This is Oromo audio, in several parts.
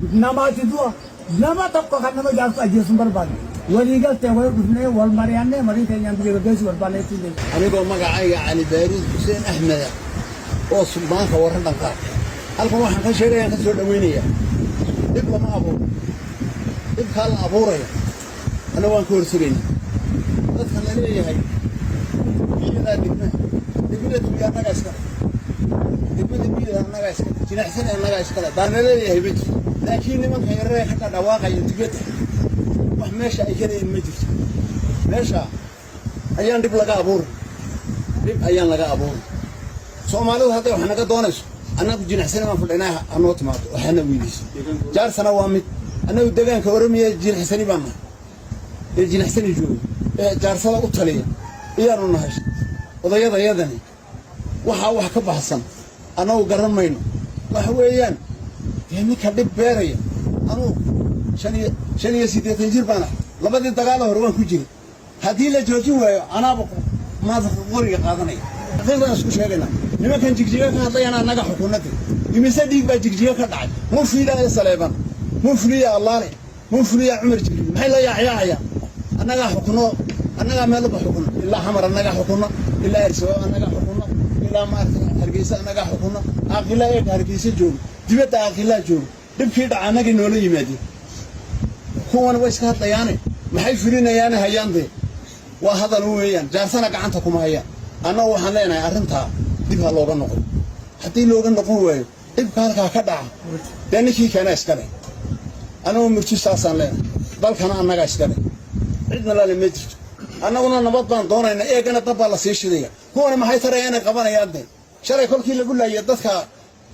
nama tidua nama tokko kan nama jaarsa ajjeesuun barbaade walii galtee wal dhufnee wal mari'annee marii keenyaan biyya gaggeessu barbaanneetti illee. Anigoo magacayga Cali Baaruud Xuseen Axmed oo Suubaanka warran dhanqaa halkan waxaan ka sheegayaan ka soo dhaweynaya dib lama abuuro dibkaa la abuuraya ana waan ka horsegaynaa dadkan la leeyahay biyadaa degmada biyo annagaa iskale degmada biyada annagaa iskale jinacsana annagaa iskale baan la leeyahay ma jirto laakiin nimanka yararee xagga dhawaaqaya dibadda wax meesha ay kaleeyiin ma jirto meesha ayaan dib laga abuurin dib ayaan laga abuurin Soomaalidu hadday wax naga doonayso annagu jinacsana waan fadhinaa anoo timaado waxaana weydiisay jaarsana waa mid annagu deegaanka Oromiya jinacsani baan nahay jinacsani joogo jaarsada u taliya iyaanu nahay odayadayadani waxa wax ka baxsan annagu garan mayno waxa weeyaan ninka dhib beeraya anuu shan iyo siddeetan jir baan labadii dagaal hore waan ku jiray haddii la joojin waayo anaaba maadaxa qoriga qaadanaya xaqiiqdan isku sheegayna nimankan jigjiga ka hadlayana annaga xukuumadda imise dhiig baa jigjiga ka dhacay mufliya saleeban mufliya allaale mufliya cumar jibril maxay la yaacayaan annaga xukuno annaga meel ba xukuno ilaa xamar annaga xukuno ilaa irsawa annaga xukuno ilaa maarta hargeysa annaga xukuno aqila ee hargeysa joogo dibadda aqila joogo dibkii dhacanagii noola yimaadeen kuwan way iska hadlayaane maxay fulinayaan hayaande waa hadal weeyaan jaarsana gacanta kuma hayaan anna waxaan leenahay arrinta dib ha looga noqdo haddii looga noqon waayo dibka halkaa ka dhaca dee ninkii keena iskale annagu murtisaasaan leenahay dalkana annaga iskale cidna lale ma jirto annaguna nabad baan doonaynaa eegana dab baa la sii shidaya kuwana maxay tarayaan inay qabanayaan dee shalay kolkii lagu laayay dadka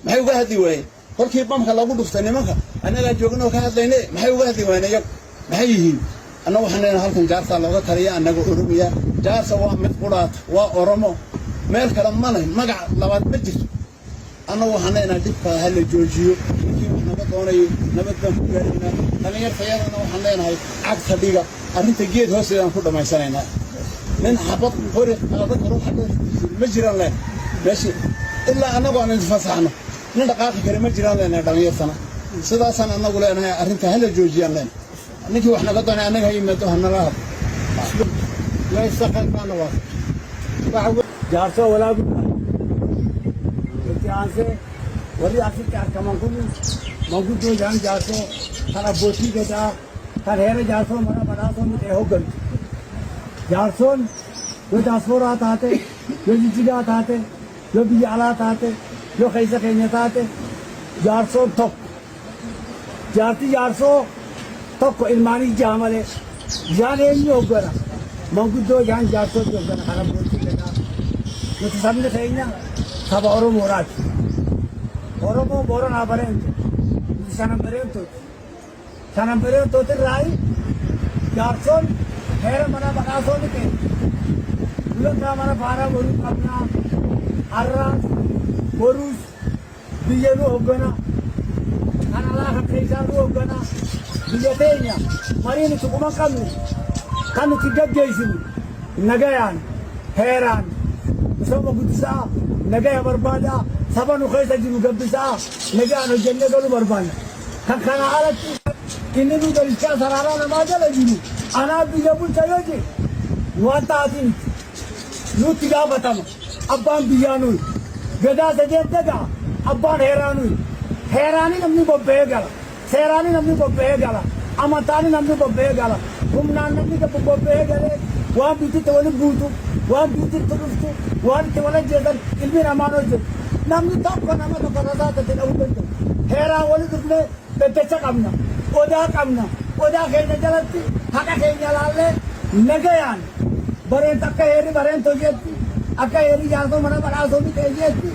maxay uga hadli waayeen kolkii bamka lagu dhuftay nimanka annagaa joognoo ka hadlayne maxay uga hadli waayeen iyagu maxay yihiin annagu waxaan leenahay halkan jaarsaa looga taliya annaga Oromiya jaarsa waa mid quraata waa Oromo meel kale ma leh magac labaad ma jirto annagu waxaan leenahay dibka ha la joojiyo ninkii wax naga doonayo nabad baan ku gaadhaynaa dhalinyartayadana waxaan leenahay cagta dhiga arrinta geed hoosteedaan ku dhammaysanaynaa nin xabad qori qaadan karo xabad ma jiraan leh meeshii ilaa annagu aan isfasaxno nin dhaqaaqi kale ma jiraan leenahay dhalinyartana sidaasaan annagu leenahay arrinta ha la joojiyaan leenahay ninkii wax naga doonay annaga ha yimaado hanala hadlo la isaqan baan waa jaarso walaa इतिहास वली आखिर क्या मंगू जान जासो थाना बोती के जा थानेरे जासो मना बना सो मुझे हो गल जासो जो जासो रात आते जो जिजिगात आते जो भी आलात आते जो कैसे कहने आते जासो तक जाती जासो तक को इल्मानी जामले जाने नहीं हो गया मंगू जान जासो जो गया थाना बोती के जा जो सामने सही ना सब Oromo Raj. Oromo Boron Abarento. Sanamberento. Sanamberento te Rai. Jarson. Hera mana banaso ni ke. Ulaka mana para boru apna. Arra. Borus. Biyanu hogana. Anala hakeisaru hogana. Biyatenya. Marini tukuma kanu. Kanu kigaggeisini. Nagayan. Heran. Sama gudsa. نجايا بربادا سبانو خيسة جنو قبسا نجايا الجنة قالوا بربادا كان على كننو دلشا سرارانا ما جلا جنو أنا بيجابون سيوجي واتاتين نو تجابة تام أبان بيانوي جدا سجد جدا أبان هيرانوي هيراني نمني ببيعلا سيراني نمني ببيعلا أماتاني نمني ببيعلا كمنان نمني ببيعلا وان بيتي تولي بوتو وان بيتي تلفتو وان تولي جدًا ilmiina maanoojir namni tokko nama tokko rasaa taate dha'uu danda'u heeraa wali dhufnee bebbecha qabna odaa keenya jalatti haqa keenya laallee nagayaan bareen akka heerri bareen tojeetti akka heerri jaarsoo mana badhaasoo mixeeyyeetti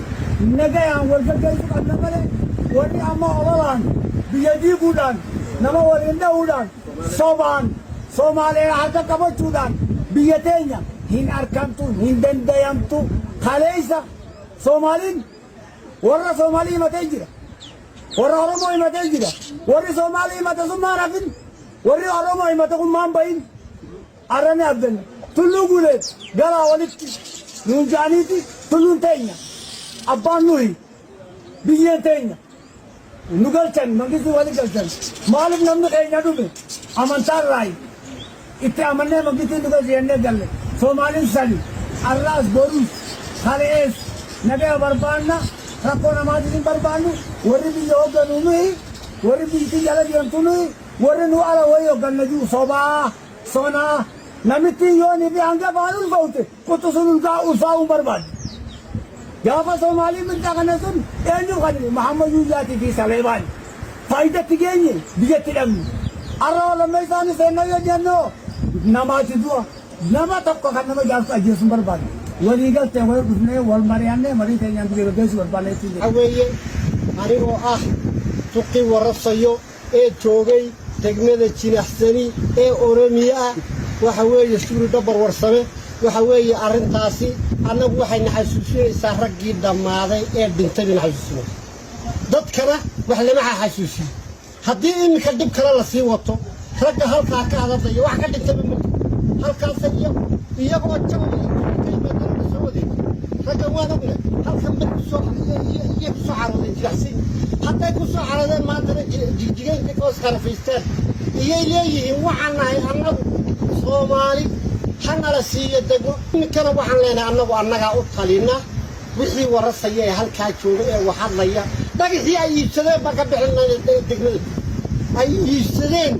nagayaan wal gaggeessu qabna malee warri amma ololaan biyya diiguudhaan nama waliin dha'uudhaan sobaan Somaalee harka qabachuudhaan biyya teenya hin argamtu hin dandayamtu kaleessa Somalin warra Somali matee jira warra Oromo matee jira warri Somali matee sun maan hafin warri Oromo matee kun maan bahin arrani abdan tullu guleet galaa walitti nuun jaaniiti tulluun teenya abbaan nuyi biyyeen teenya nugalchan mangisi wali galchan maalif namni keenya dhume amantaan raay itti amannee mangisi nugal jennee galle Soomaalin sani arraas borus kalees nagaya barbaanna rakkoo namaatiin hin barbaannu warri biyya hoogganuu nuyi warri biyyi jala deemtu nuyi warri nu ala wayii hoogganna jiru sobaa sonaa namitti yoonii fi hanga baan ulfaute kutu sun ulfaa'uu barbaadu. Gaafa Soomaalii mirgaa kana sun eenyu kan Mahammad Yuuyyaatii fi Saleebaan faayidatti geenye biyyatti dhabne arraa lamma isaanii seenaa yoo jennoo namaati du'a nama tokko kan nama jaarsu ajjeesuun barbaadu. Walii galtee wal dhufnee wal mari'annee marii keenyaan biyya gaggeessu barbaadneetti. Awweeyye anigoo ah tuqqii warrabsayo ee joogay degmada Jinacsani ee Oromiyaa waxa weeye suuri dabar warsame waxa weeye arrintaasi annagu waxayna xasuusinaysaa raggii dhammaaday ee dhintay in xasuusino dadkana wax lama xasuusin haddii iminka dib kale la sii wato ragga halkaa ka hadlaya wax ka dhintay ma halkaas iyagoo jabay ragga waan ognay halkan mid soo xarooday Jinacsani hadday ku soo xaroodeen maantana jigjigaynka koos karafaysteen iyay leeyihiin waxaan nahay annagu Soomaali hanala siiyo degmo inkana waxaan leenahay annagaa u talina wixii warasaya ee halkaa jooga ee wax hadlaya dhagixii ay iibsadeen baa ka bixinayna degmada ay iibsadeen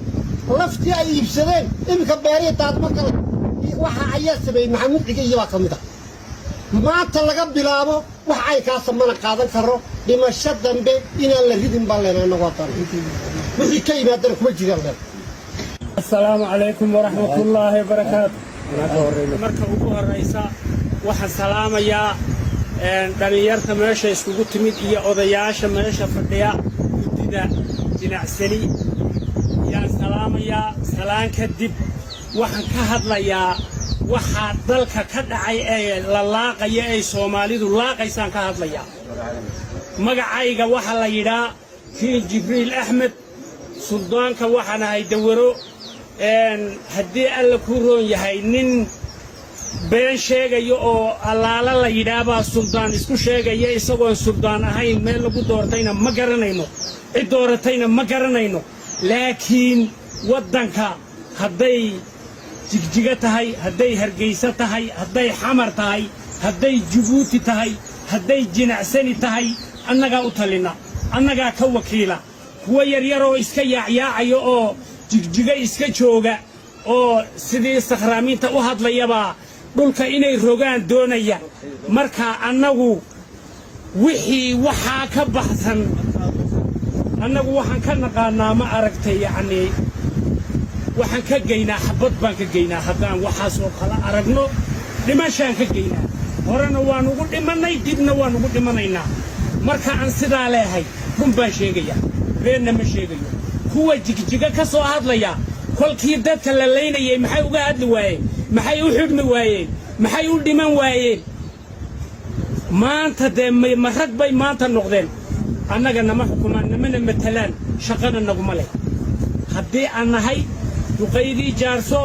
laftii ay iibsadeen iminka beeriya daadmo kale waxa ayaa sameeyey maxamuud ciga iyo baa ka mid ah maanta laga bilaabo wax ay kaa samana qaadan karo dhimasho dambe inaan la ridin baa leenahay annagu waa tahay wixii ka yimaadana kuma jiraan السلام عليكم ورحمة الله وبركاته. مركب أبوها الرئيسة واحد سلام يا دنيارك ماشى يسقط تميت يا أضياش ماشى فرديا جديدة جناعسلي يا سلام يا سلام كدب واحد كهذا لا يا واحد ذلك كدعي للاقة يا سومالي ذلاقة يسان كهذا يا مجا واحد لا يدا في جبريل أحمد سلطان كواحد هيدورو haddii alla ku roon yahay nin been sheegayo oo allaala la yidhaabaa suldaan isku sheegaya isagoon suldaan ahayn meel lagu doortayna ma garanayno cid dooratayna ma garanayno laakiin waddanka hadday jigjiga tahay hadday hargeysa tahay hadday xamar tahay hadday jabuuti tahay hadday Jinacsani tahay annagaa u talina annagaa ka wakiila kuwa yaryaroo iska yaacyaacaya oo jigjiga iska jooga oo sidii sakhraamiinta u hadlayaba dhulka inay rogaan doonaya marka annagu wixii waxaa ka baxsan annagu waxaan ka naqaanaa ma aragtay yacni waxaan ka geynaa xabad baan ka geynaa haddaan waxaas oo kala aragno dhimashaan ka geynaa horena waan ugu dhimannay dibna waan ugu dhimanaynaa marka aan sidaa leehay run baan sheegayaa beenna ma sheegayo kuwa jigjiga ka soo hadlaya kolkii dadka la leynayay maxay uga hadli waayeen maxay u xidhmi waayeen maxay u dhiman waayeen maanta de ma rag bay maanta noqdeen annaga nama xukumaan namana matalaan shaqana naguma leh haddii aan nahay duqaydii jaarso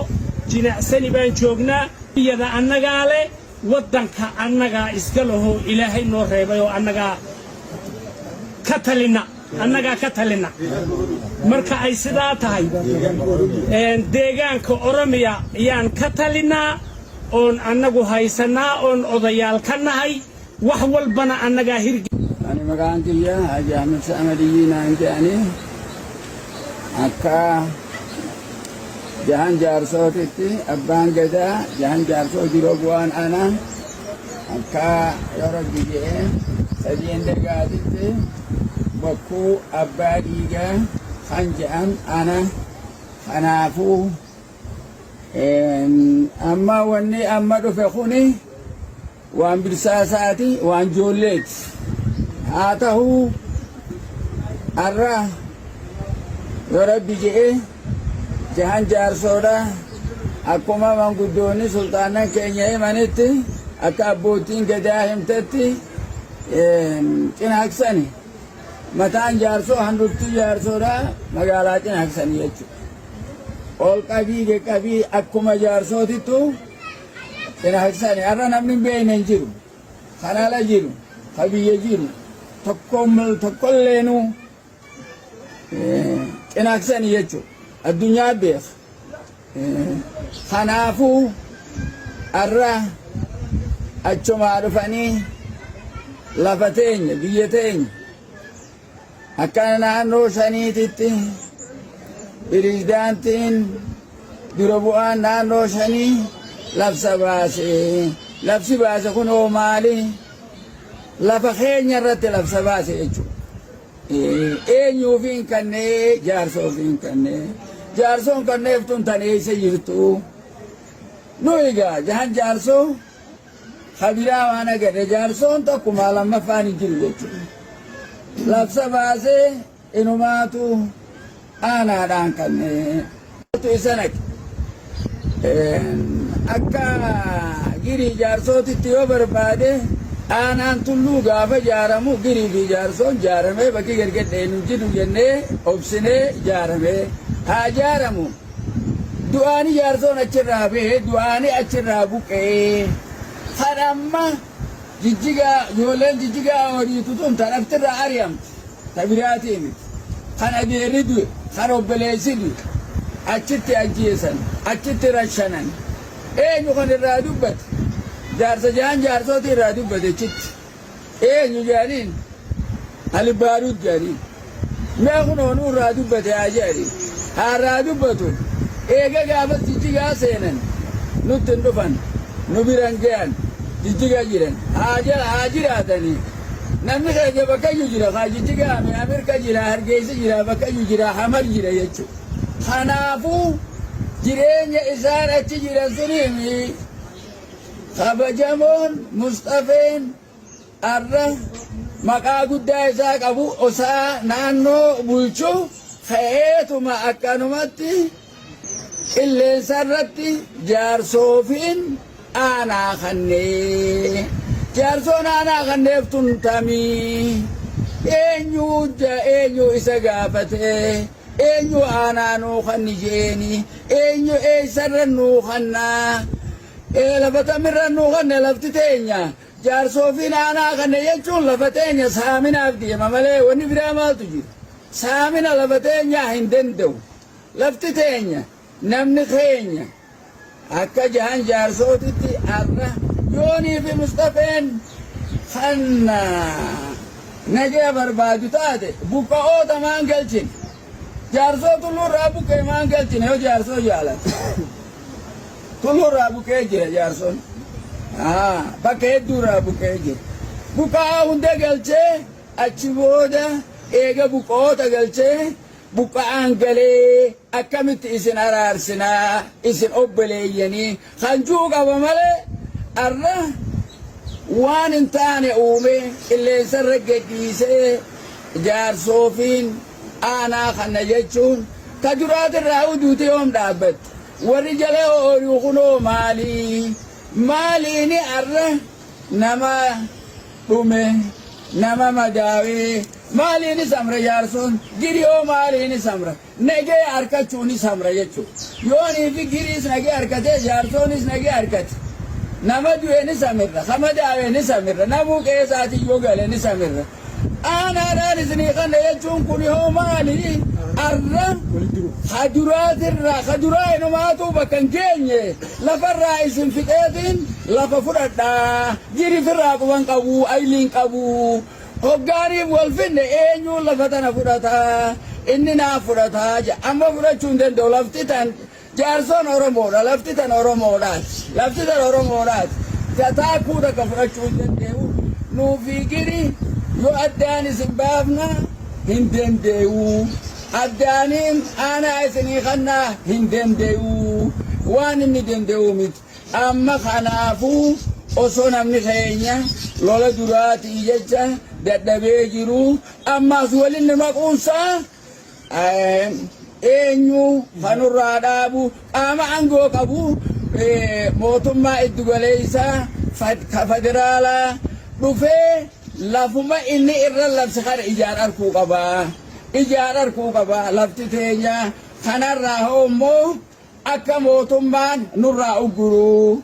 Jinacsani baan joognaa iyada annagaa leh waddanka annagaa iska laho ilaahay noo reebay oo annagaa ka talina marka ay sidaa tahay deegaanka Oromiya ayaan ka talinaa oon annagu haysanaa oon odayaal ka nahay wax walbana annagaa hirgi ani magaantiya Haji Ahmed Saamadiyiin aanjaani akka jahan jaarsootitti abbaan gadaa jahan jaarsoo jiroo bu'aan ana akka yeroo biyee sadiin dagaatitti bakkuu abbaa dhiigaa kan jedhan ana kanaafuu amma wanni amma dhufe kuni waan bilsaasaati waan joolleeti haa ta'uu arra yoo rabbi jedhee jahan jaarsoodha akkuma manguddoonni sulxaanan keenya himanitti akka abbootiin gadaa himtetti cinaaksani mataan jaarsoo handurtuu jaarsoodha magaalaa cinaaksanii jechuudha. Ol qabii akkuma jaarsootittu cinaaksanii har'a namni beeyne hin jiru kan ala jiru ka biyya jiru tokkolleenu cinaqsan jechuudha addunyaa beek kanaafuu arra achumaa dhufanii lafa teenya biyya teenya akkana naannoo shaniititti pirezidaantiin dura bu'aan naannoo shanii labsa baase labsi baase kunoo maali lafa keenya irratti labsa baase jechuudha eenyuufiin kannee jaarsoofiin kannee jaarsoon kanneeftuun taneessa jirtu nu egaa jahan jaarsoo kabiraa waan agarre jaarsoon tokkuma lammaffaan hin jiru jechuudha labsa baasee inumaatu aanaadhaan kannee isa naqe akka girii jaarsootitti yoo barbaade aanaan tulluu gaafa ijaaramu girii fi jaarsoon ijaaramee bakki gargadheen hin jiru jennee obsinee ijaaramee haa ijaaramu du'aani jaarsoon achirraa ba'ee du'aani achirraa buqqee kan amma jijjigaa ijoolleen jijjigaa horiitu tun tan aftirraa ari'amti ta biraatii miti kan adeerri du'e kan obboleessi du'e achitti ajjeesan achitti rashanan eenyu kan irraa dubbate jaarsa jahan jaarsooti irraa dubbate achitti eenyu jaaniin alibaaruut jaaniin mee kunoonu irraa dubbate haa jaaniin haa irraa dubbatu eega gaafas jijjigaa seenan nutti hin dhufan nu biran gayan jijjiga jiran haa jiraatanii namni keenya bakkayyuu jira haa jijjigaa Ameerika jira Hargeysa jira bakkayyuu jira Hamar jira jechuudha kanaafuu jireenya isaan achi jiran suniimi kabajamoon Mustafeen arra maqaa guddaa isaa qabu osaa naannoo bulchu ka'eetuma akkanumatti qilleensa irratti jaarsoofiin aanaa kannee jaarsoon aanaa kanneeftun tamii eenyu isa gaafatee eenyu aanaa nuu kanni jeeni eenyu eessarra nuu kannaa lafa tamirra nuu kanne lafti teenya jaarsoofiin aanaa kanne jechuun lafa teenya saaminaaf deema malee wanni biraa maaltu jira saamina lafa teenyaa hin danda'u lafti teenya namni keenya akka jahan jaarsootitti arra yoonii fi Mustafeen kan nagaya barbaadu taate buqqa'oota maan galchine jaarsoo tulluurraa buqqee maan galchine yoo jaarsoo jaalata tulluurraa buqqee jira jaarsoon bakka hedduurraa buqqee jira buqqa'aa hunda galchee achi booda eega buqqa'oota galchee buqqa'aan galee akkamitti isin araarsinaa isin obboleeyyanii kan juu qaba malee arra waan hin taane uume qilleensarra gadhiisee jaarsoofiin aanaa kana jechuun ka duraatirraa uduuti yoom dhaabbatte warri jalee ooyiruu kunoo maaliini arra nama dhume nama madaawee maaliini samra jaarsoon giriyoo maaliini samra nagee harkachuuni samra jechuudha yoonii fi giriis nagee harkatee jaarsoonis nagee harkate nama du'e ni samirra kama daawee ni samirra namuu qeesaatii yoo gale ni samirra aanaadhaan isinii kanna jechuun kun yoo maali arra kaduraa inumaatu bakka hin geenye lafarraa isin fixeetiin lafa fudhadhaa jirifirraa quban qabu ayliin qabu hoggaaniif wal finne eenyuun lafa tana fudhataa inni naaf fudhataa amma fudhachuu hin danda'u lafti tan jaarsoon Oromoodha lafti tan Oromoodhaati taakuu takka fudhachuu hin danda'u nuufi giri yoo addaan isin baafna hin danda'u addaaniin aanaa isinii kannaa hin danda'u waan inni danda'u miti amma kanaafuu osoo namni keenya lola duraatii jecha dadhabee jiru ammaas waliin maquunsaa eenyu kanurraa dhaabu qaama aangoo qabu mootummaa iddugaleessaa federaalaa dhufee lafuma inni irra labse kana ijaararkuu qabaa lafti teenya kanarraa hoommoo akka mootummaan nurraa ugguru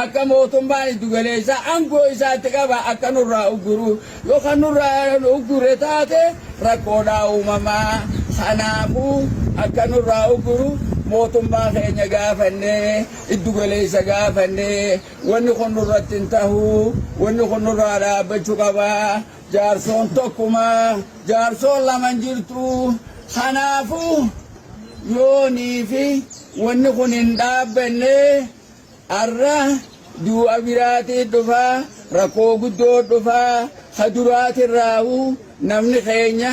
akka mootummaan iddugaleessaa aangoo isaatti qaba akka nurraa ugguru yookaan nurraa uggure taate rakkoodhaa uumamaa Kanaafuu akka nurraa uguru mootummaa keenya gaafannee iddu galeessa gaafannee wanni kun nurratti hin tahu wanni kun nurraa dhaabbachuu qabaa jaarsoon tokkuma jaarsoon lama jirtu kanaafuu yoonii fi wanni kun hin dhaabbanne arra du'a biraatii dhufaa rakkoo guddoo dhufaa kaduraatirraahu namni keenya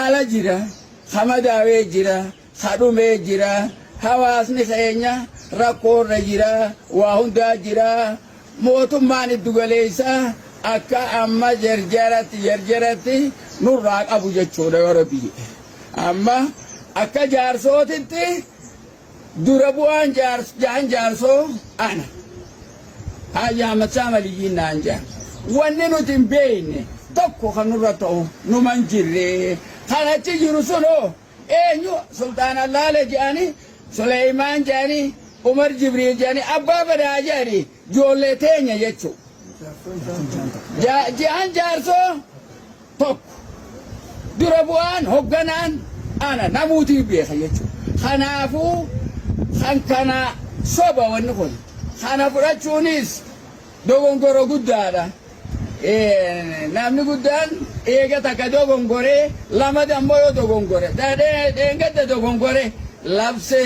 ala jira hamadaawee jira hadhumee jira hawaasni keenya rakkoorra jira waa hundaa jira mootummaan iddu galeessa akka amma jarjaratti nurraa qabu jechuudha yoo rabbi amma akka jaarsootitti dura bu'aan jaarsoo ana hayyaa mataa maliyyiin naan jaa wanni nuti hin beekne tokko kan nurra ta'u numan jirre kanatti jiru sunoo eenyu sultaan allaale jedhani suleymaan jedhani umar jibriil jedhani abbaa badaa jedhani ijoollee teenya jechuu ji'an jaarsoo tokko dura bu'aan hogganaan ana namuutii beeka jechuu kanaafuu kan kana soba wanni kun kana fudhachuunis dogongoro guddaadha namni guddaan eega takka dogongoree lama dammoo yoo dogongore dheengadda dogongore labse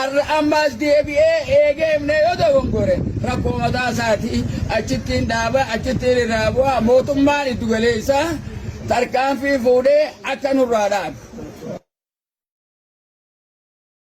arra ammaas deebi'ee eegeemne yoo dogongore rakkoo mataa isaatii achittiin dhaaba achittiin irraa bu'a mootummaan iddu galeessa tarkaanfii fuudhee akka nurraa dhaabu